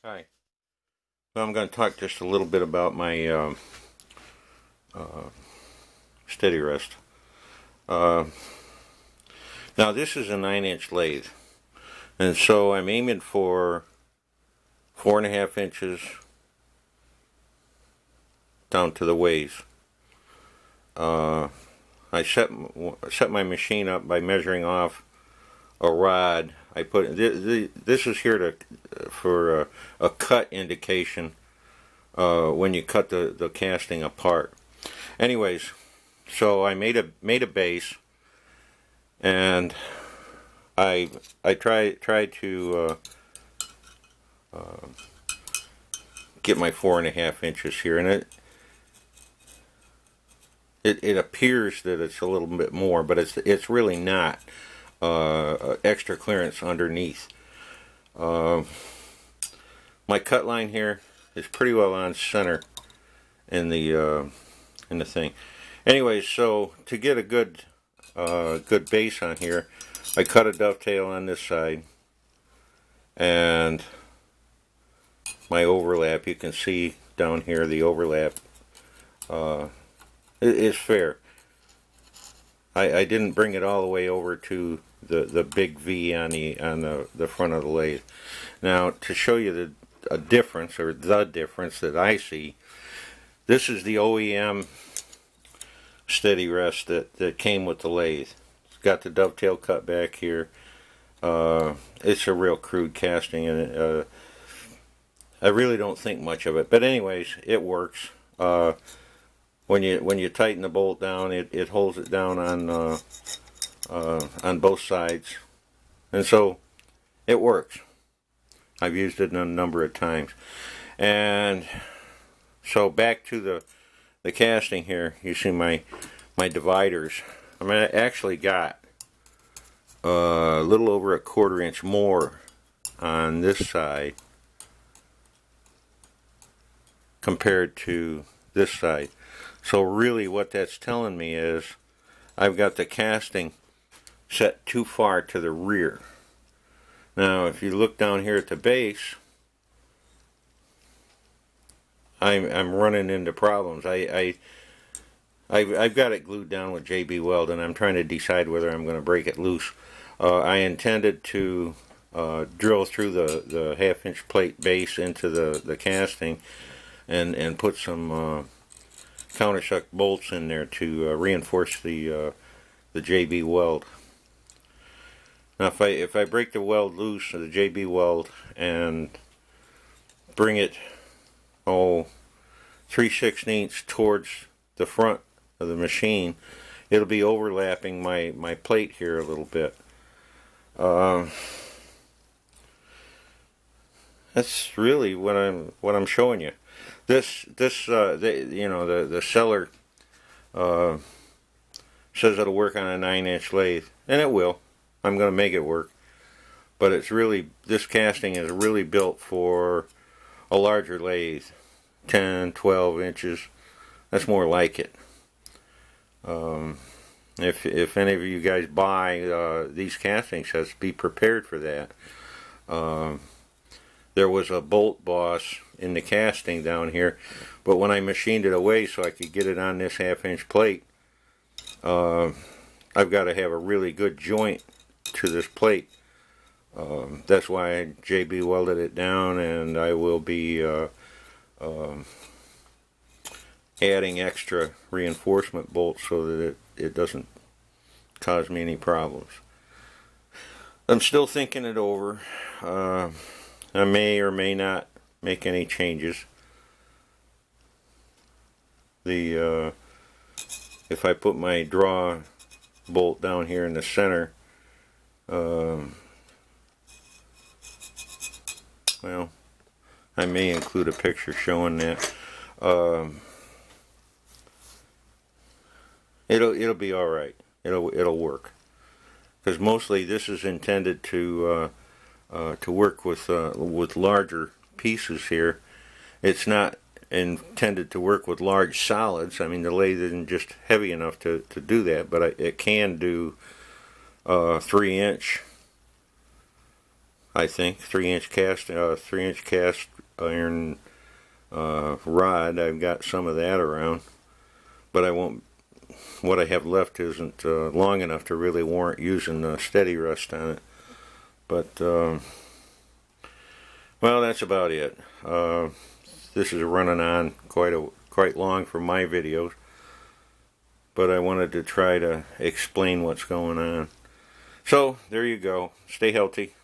Hi. Well, I'm going to talk just a little bit about my steady rest. Uh, Now, this is a 9-inch lathe, and so I'm aiming for 4.5 inches down to the waist. I set my machine up by measuring off a rod. I put this is here to for a cut indication when you cut the casting apart. Anyways, so I made a base, and I tried to get my 4.5 inches here, and it appears that it's a little bit more, but it's really not. Extra clearance underneath. My cut line here is pretty well on center in the thing. Anyways, so to get a good base on here, I cut a dovetail on this side, and my overlap, you can see down here the overlap is fair. I didn't bring it all the way over to the big V on the front of the lathe. Now, to show you a difference, or the difference that I see, this is the OEM Steady rest that came with the lathe. It's got the dovetail cut back here. It's a real crude casting, and I really don't think much of it. But anyways, it works. When you tighten the bolt down, it holds it down on both sides, and so it works. I've used it a number of times. And so back to the casting here, you see my dividers. I mean, I actually got a little over 1/4 inch more on this side compared to this side. So really what that's telling me is I've got the casting set too far to the rear. Now, if you look down here at the base, I'm running into problems. I've got it glued down with JB Weld, and I'm trying to decide whether I'm going to break it loose. I intended to drill through the 1/2-inch plate base into the casting and put some countersunk bolts in there to reinforce the JB Weld. Now, if I break the weld loose, the JB Weld, and bring it 3/16 towards the front of the machine, it'll be overlapping my plate here a little bit. That's really what I'm showing you. The seller says it'll work on a 9-inch lathe, and it will. I'm going to make it work, but this casting is really built for a larger lathe, 10, 12 inches. That's more like it. If any of you guys buy these casting sets, be prepared for that. There was a bolt boss in the casting down here, but when I machined it away so I could get it on this 1/2-inch plate, I've got to have a really good joint to this plate. That's why I JB welded it down, and I will be adding extra reinforcement bolts so that it doesn't cause me any problems. I'm still thinking it over. I may or may not make any changes. If I put my draw bolt down here in the center, well, I may include a picture showing that. It'll be all right. It'll work, because mostly this is intended to work with larger pieces here. It's not intended to work with large solids. I mean, the lathe isn't just heavy enough to do that, but it can do 3-inch. I think 3-inch cast iron rod. I've got some of that around, but I won't. What I have left isn't long enough to really warrant using steady rust on it. But well, that's about it. This is running on quite long for my videos, but I wanted to try to explain what's going on. So there you go. Stay healthy.